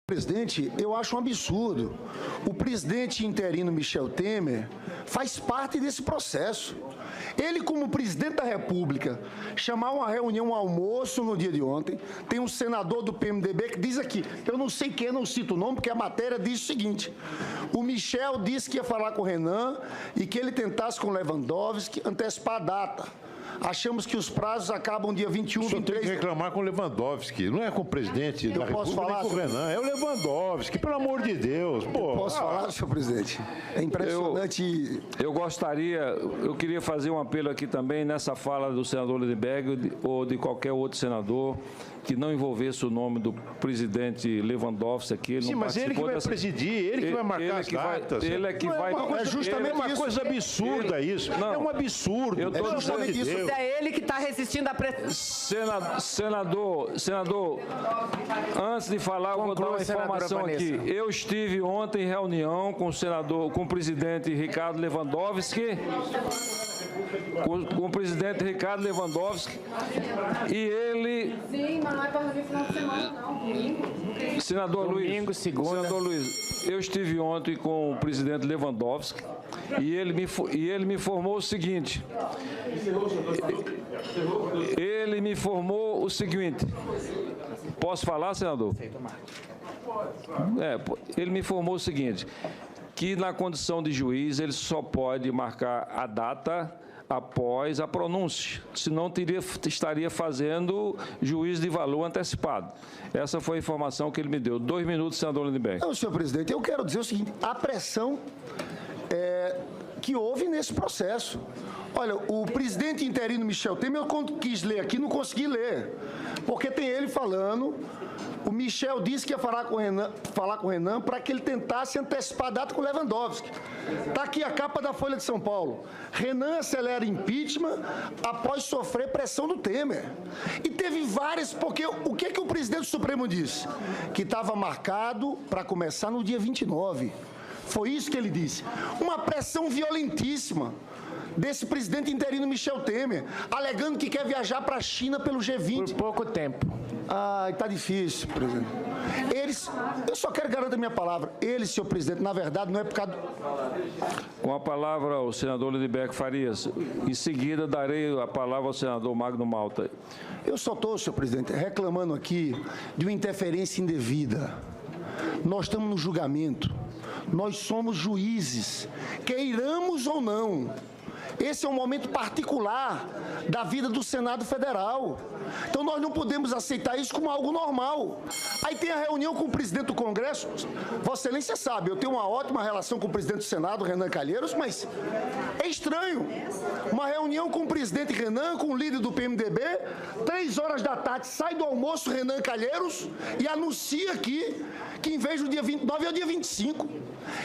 Presidente, eu acho um absurdo. O presidente interino Michel Temer faz parte desse processo. Ele, como presidente da República, chamar uma reunião, um almoço no dia de ontem, tem um senador do PMDB que diz aqui, eu não sei quem, não cito o nome, porque a matéria diz o seguinte, o Michel disse que ia falar com o Renan e que ele tentasse com o Lewandowski antecipar a data. Achamos que os prazos acabam dia 21, 23... tem que reclamar com o Lewandowski, não é com o presidente da República, nem com o Renan, é o Lewandowski, pelo amor de Deus. Pô. Posso falar, senhor presidente? É impressionante. Eu queria fazer um apelo aqui também nessa fala do senador Lindenberg ou de qualquer outro senador que não envolvesse o nome do presidente Lewandowski aqui. Ele Sim, não mas ele que vai presidir, ele que vai marcar as datas. Ele é que vai... É justamente uma coisa absurda isso. Não, é um absurdo. Eu tô justamente de isso. Deus. É ele que está resistindo à pressão. Senador, antes de falar, eu vou dar uma informação aqui. Eu estive ontem em reunião com o presidente Ricardo Lewandowski, com o presidente Ricardo Lewandowski, e ele... Sim, mas não é para reunir final de semana, não. Domingo. Senador Luiz, eu estive ontem com o presidente Lewandowski e ele me informou o seguinte. Ele me informou o seguinte. Posso falar, senador? Ele me informou o seguinte, que na condição de juiz ele só pode marcar a data após a pronúncia, senão estaria fazendo juízo de valor antecipado. Essa foi a informação que ele me deu. 2 minutos, senador Lindenberg. Não, senhor presidente, eu quero dizer o seguinte, a pressão que houve nesse processo. Olha, o presidente interino Michel Temer, eu quis ler aqui, não consegui ler, porque tem ele falando, o Michel disse que ia falar com o Renan para que ele tentasse antecipar a data com o Lewandowski. Está aqui a capa da Folha de São Paulo. Renan acelera impeachment após sofrer pressão do Temer. E teve várias, porque o que o presidente do Supremo disse? Que estava marcado para começar no dia 29. Foi isso que ele disse. Uma pressão violentíssima desse presidente interino Michel Temer, alegando que quer viajar para a China pelo G20. Por pouco tempo. Ai, tá difícil, presidente. Eu só quero garantir a minha palavra. Eles, senhor presidente, na verdade, não é por causa... Com a palavra o senador Lindenberg Farias. Em seguida, darei a palavra ao senador Magno Malta. Eu só estou, senhor presidente, reclamando aqui de uma interferência indevida. Nós estamos no julgamento. Nós somos juízes, queiramos ou não. Esse é um momento particular da vida do Senado Federal. Então, nós não podemos aceitar isso como algo normal. Aí tem a reunião com o presidente do Congresso. Vossa Excelência sabe, eu tenho uma ótima relação com o presidente do Senado, Renan Calheiros, mas é estranho. Uma reunião com o presidente Renan, com o líder do PMDB, 3 horas da tarde, sai do almoço Renan Calheiros e anuncia aqui que em vez do dia 29 é o dia 25.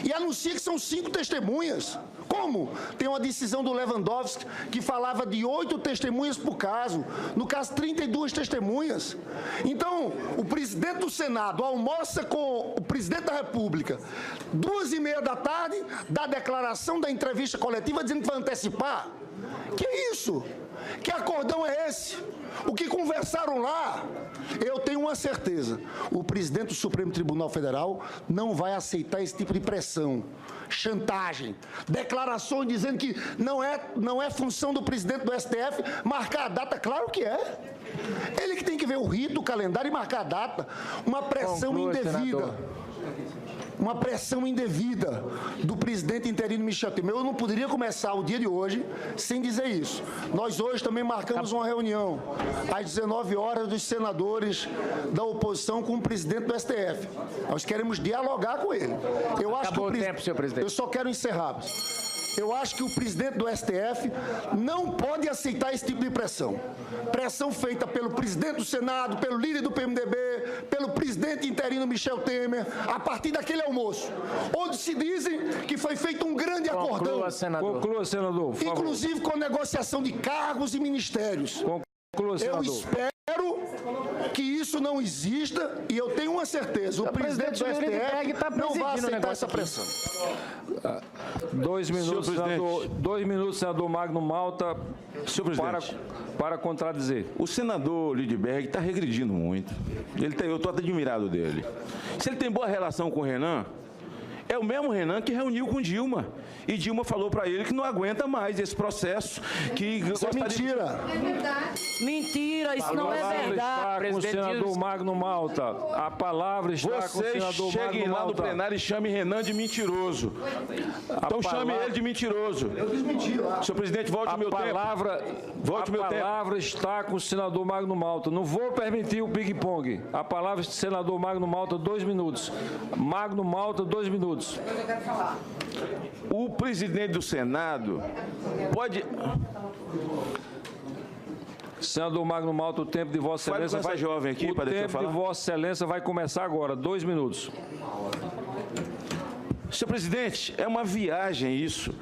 E anuncia que são 5 testemunhas. Como? Tem uma decisão do Lewandowski que falava de 8 testemunhas por caso. No caso, 32 testemunhas. Então, o presidente do Senado almoça com o presidente da República 2h30 da tarde, dá a declaração da entrevista coletiva dizendo que vai antecipar. Que isso? Que acordão é esse? O que conversaram lá? Eu tenho uma certeza. O presidente do Supremo Tribunal Federal não vai aceitar esse tipo de pressão, chantagem, declarações dizendo que não é função do presidente do STF marcar a data. Claro que é. Ele que tem que ver o rito, o calendário e marcar a data. Uma pressão indevida. Senador. Uma pressão indevida do presidente interino Michel Temer. Eu não poderia começar o dia de hoje sem dizer isso. Nós hoje também marcamos uma reunião às 19 horas dos senadores da oposição com o presidente do STF. Nós queremos dialogar com ele. Eu acho Acabou o tempo, senhor presidente. Eu só quero encerrar. Eu acho que o presidente do STF não pode aceitar esse tipo de pressão. Pressão feita pelo presidente do Senado, pelo líder do PMDB, pelo presidente interino Michel Temer, a partir daquele almoço, onde se dizem que foi feito um grande acordão. Conclua, senador. Conclua, senador, por favor. Inclusive com negociação de cargos e ministérios. Eu espero que isso não exista e eu tenho uma certeza, o presidente do STF não vai aceitar essa pressão. 2 minutos, senador Magno Malta, para contradizer. O senador Lindbergh está regredindo muito. Eu estou admirado dele. Se ele tem boa relação com o Renan, é o mesmo Renan que reuniu com Dilma. E Dilma falou para ele que não aguenta mais esse processo. Isso é mentira. É verdade. Mentira, isso não é verdade. Está com o senador Magno Malta. A palavra está com o Vocês senador cheguem Magno lá no Malta. plenário e chamem Renan de mentiroso. Então chame ele de mentiroso. Eu desmenti lá. Senhor presidente, volte o meu tempo. Volte o meu tempo. A palavra está com o senador Magno Malta. Não vou permitir o ping-pong. A palavra do senador Magno Malta, 2 minutos. Magno Malta, 2 minutos. Eu quero falar. O presidente do Senado pode... Senador Magno Malta, o tempo de Vossa Fale Excelência com essa jovem aqui para deixar eu O tempo falar. de Vossa Excelência vai começar agora. 2 minutos. Senhor presidente, é uma viagem isso.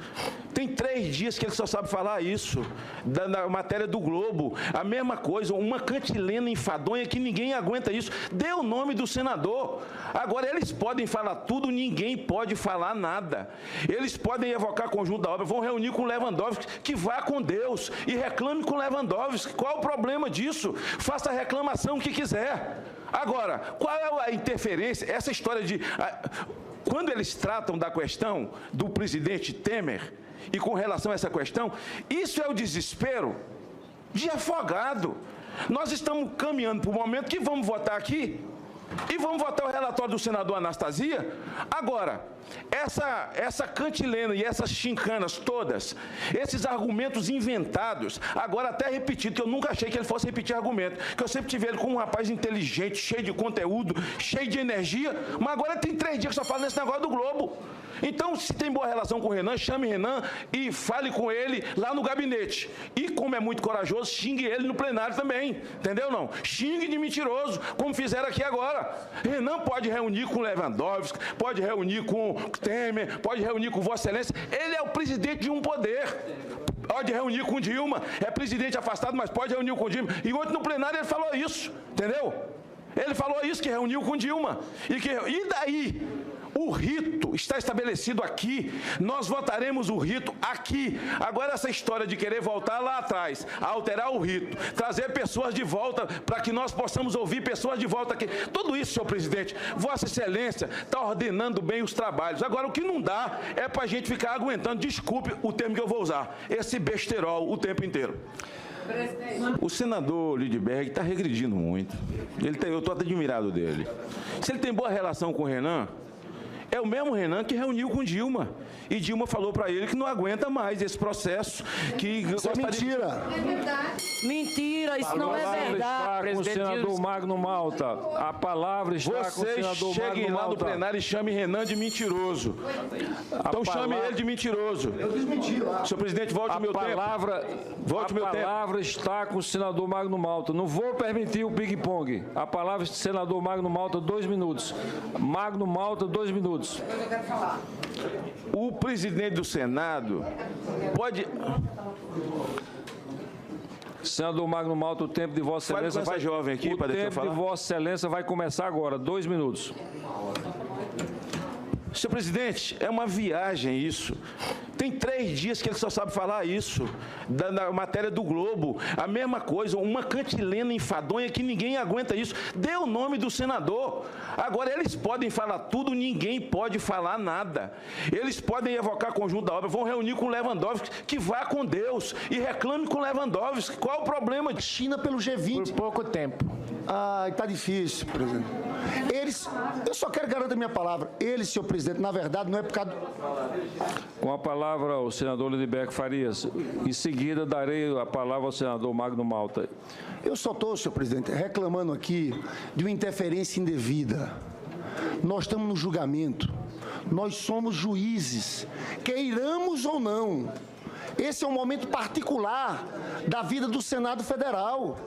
Tem 3 dias que ele só sabe falar isso, da matéria do Globo. A mesma coisa, uma cantilena enfadonha que ninguém aguenta isso. Dê o nome do senador. Agora, eles podem falar tudo, ninguém pode falar nada. Eles podem evocar conjunto da obra, vão reunir com Lewandowski, que vá com Deus e reclame com Lewandowski. Qual o problema disso? Faça a reclamação que quiser. Agora, qual é a interferência? Essa história de... Quando eles tratam da questão do presidente Temer, e com relação a essa questão, isso é o desespero de afogado. Nós estamos caminhando para o momento que vamos votar aqui, e vamos votar o relatório do senador Anastasia. Agora, essa cantilena e essas chincanas todas, esses argumentos inventados, agora até repetido, que eu nunca achei que ele fosse repetir argumento, que eu sempre tive ele como um rapaz inteligente, cheio de conteúdo, cheio de energia, mas agora tem 3 dias que só fala nesse negócio do Globo. Então, se tem boa relação com o Renan, chame Renan e fale com ele lá no gabinete. E, como é muito corajoso, xingue ele no plenário também. Entendeu, não? Xingue de mentiroso, como fizeram aqui agora. Renan pode reunir com Lewandowski, pode reunir com Temer, pode reunir com Vossa Excelência. Ele é o presidente de um poder. Pode reunir com Dilma. É presidente afastado, mas pode reunir com Dilma. E ontem no plenário ele falou isso. Entendeu? Ele falou isso, que reuniu com Dilma. E daí? O rito está estabelecido aqui, nós votaremos o rito aqui. Agora essa história de querer voltar lá atrás, alterar o rito, trazer pessoas de volta para que nós possamos ouvir pessoas de volta aqui. Tudo isso, senhor presidente, Vossa Excelência está ordenando bem os trabalhos. Agora o que não dá é para a gente ficar aguentando, desculpe o termo que eu vou usar, esse besterol o tempo inteiro. O senador Lindbergh está regredindo muito. Eu estou admirado dele. Se ele tem boa relação com o Renan, é o mesmo Renan que reuniu com Dilma. E Dilma falou para ele que não aguenta mais esse processo. Isso é mentira. É verdade. Mentira, isso não é verdade. Está com o senador Magno Malta. A palavra está com o Vocês senador cheguem Magno lá no Malta. plenário e chamem Renan de mentiroso. Então chame ele de mentiroso. Eu desmenti lá. Senhor presidente, volte o meu tempo. Volte o meu tempo. A palavra está com o senador Magno Malta. Não vou permitir o ping-pong. A palavra do senador Magno Malta, 2 minutos. Magno Malta, 2 minutos. Eu quero falar. O presidente do Senado pode... Senador Magno Malta, o tempo de Vossa Fale Excelência com essa jovem aqui para deixar eu O tempo de falar. Vossa Excelência vai começar agora. 2 minutos. Senhor presidente, é uma viagem isso. Tem 3 dias que ele só sabe falar isso, da matéria do Globo. A mesma coisa, uma cantilena enfadonha que ninguém aguenta isso. Dê o nome do senador. Agora, eles podem falar tudo, ninguém pode falar nada. Eles podem evocar conjunto da obra, vão reunir com Lewandowski, que vá com Deus e reclame com Lewandowski. Qual o problema? China pelo G20. Por pouco tempo. Tá difícil, presidente. Eu só quero garantir a minha palavra. Eles, senhor presidente, na verdade, não é por causa Com a palavra o senador Lindbergh Farias. Em seguida, darei a palavra ao senador Magno Malta. Eu só estou, senhor presidente, reclamando aqui de uma interferência indevida. Nós estamos no julgamento. Nós somos juízes, queiramos ou não. Esse é um momento particular da vida do Senado Federal.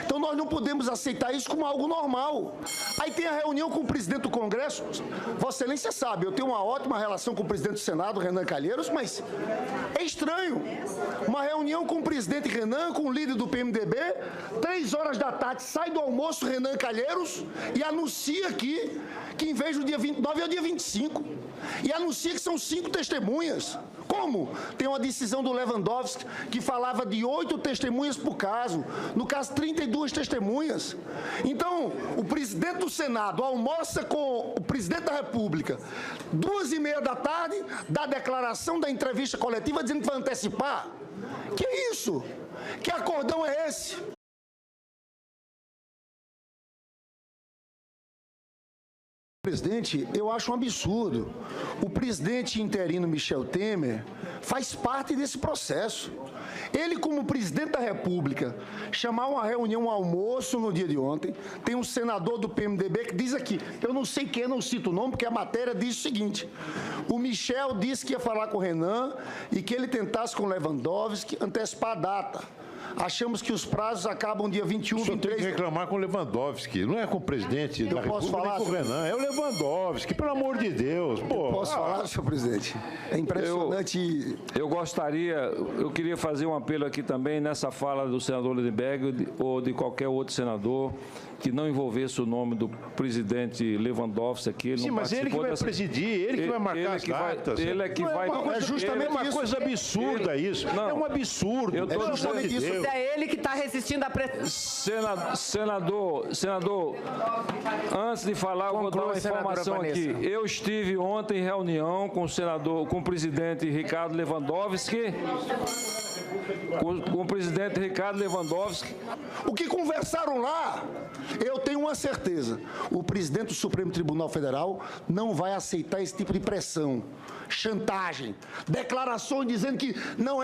Então, nós não podemos aceitar isso como algo normal. Aí tem a reunião com o presidente do Congresso. Vossa Excelência sabe, eu tenho uma ótima relação com o presidente do Senado, Renan Calheiros, mas é estranho. Uma reunião com o presidente Renan, com o líder do PMDB, 3 horas da tarde, sai do almoço Renan Calheiros e anuncia aqui que em vez do dia 29 é o dia 25. E anuncia que são 5 testemunhas. Como? Tem uma decisão do Lewandowski que falava de 8 testemunhas por caso. No caso, 32 testemunhas. Então, o presidente do Senado almoça com o presidente da República 2h30 da tarde, dá a declaração da entrevista coletiva dizendo que vai antecipar. Que é isso? Que acordão é esse? Presidente, eu acho um absurdo. O presidente interino Michel Temer faz parte desse processo. Ele, como presidente da República, chamar uma reunião, um almoço no dia de ontem, tem um senador do PMDB que diz aqui, eu não sei quem, não cito o nome, porque a matéria diz o seguinte, o Michel disse que ia falar com o Renan e que ele tentasse com o Lewandowski antecipar a data. Achamos que os prazos acabam dia 21, 23... O senhor tem que reclamar com o Lewandowski, não é com o presidente da República, nem com o Renan, é o Lewandowski, pelo amor de Deus. Pô. Posso falar, senhor presidente? É impressionante... Eu queria fazer um apelo aqui também nessa fala do senador Lindenberg ou de qualquer outro senador que não envolvesse o nome do presidente Lewandowski aqui. Sim, mas ele que vai presidir, ele que vai marcar as datas. Ele é que vai... É justamente uma coisa absurda isso. É um absurdo. Eu estou dizendo isso. É ele que está resistindo à pressão. Senador, antes de falar, eu vou dar uma informação aqui. Eu estive ontem em reunião com o presidente Ricardo Lewandowski. Com o presidente Ricardo Lewandowski. O que conversaram lá, eu tenho uma certeza. O presidente do Supremo Tribunal Federal não vai aceitar esse tipo de pressão, chantagem, declarações dizendo que não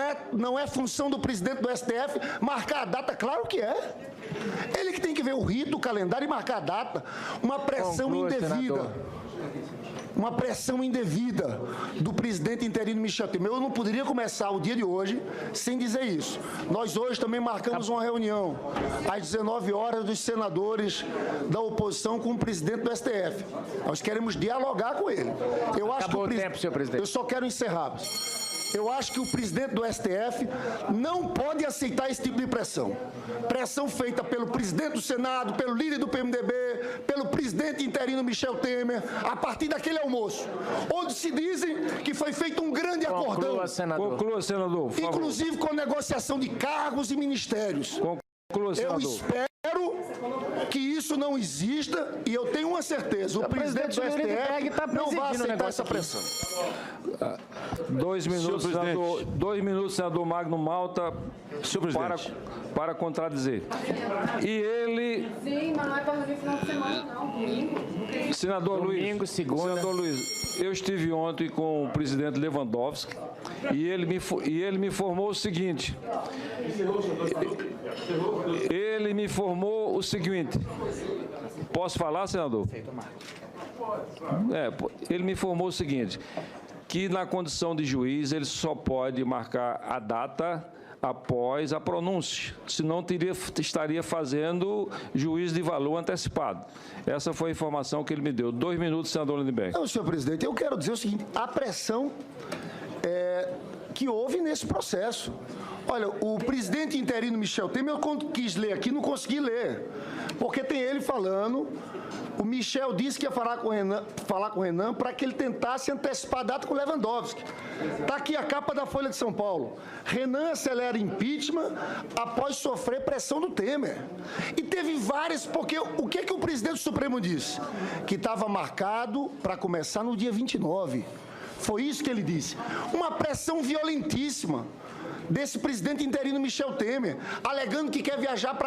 é função do presidente do STF marcar a data. Claro que é. Ele que tem que ver o rito, o calendário e marcar a data. Uma pressão indevida. Senador. Uma pressão indevida do presidente interino Michel Temer. Eu não poderia começar o dia de hoje sem dizer isso. Nós hoje também marcamos uma reunião às 19 horas dos senadores da oposição com o presidente do STF. Nós queremos dialogar com ele. Eu acho Acabou o tempo, senhor presidente. Eu só quero encerrar. Eu acho que o presidente do STF não pode aceitar esse tipo de pressão. Pressão feita pelo presidente do Senado, pelo líder do PMDB, pelo presidente interino Michel Temer, a partir daquele almoço, onde se dizem que foi feito um grande acordão. Conclua, senador. Por inclusive favor. com negociação de cargos e ministérios. Conclua, senador. Eu espero que isso não exista e eu tenho uma certeza, o presidente do STF não vai aceitar essa pressão. 2 minutos, senador Magno Malta, para contradizer. E ele... Sim, mas não é para no final de semana, não. Domingo. Senador Domingo, Luiz, segunda. Senador Luiz, eu estive ontem com o presidente Lewandowski e ele me informou o seguinte. Ele me informou o seguinte. Posso falar, senador? Ele me informou o seguinte, que na condição de juiz ele só pode marcar a data após a pronúncia, senão estaria fazendo juízo de valor antecipado. Essa foi a informação que ele me deu. 2 minutos, senador Lindenberg. Não, senhor presidente, eu quero dizer o seguinte, a pressão que houve nesse processo. Olha, o presidente interino Michel Temer, eu quis ler aqui, não consegui ler, porque tem ele falando, o Michel disse que ia falar com o Renan para que ele tentasse antecipar a data com o Lewandowski. Está aqui a capa da Folha de São Paulo. Renan acelera impeachment após sofrer pressão do Temer. E teve várias, porque o que o presidente do Supremo disse? Que estava marcado para começar no dia 29. Foi isso que ele disse. Uma pressão violentíssima desse presidente interino Michel Temer, alegando que quer viajar para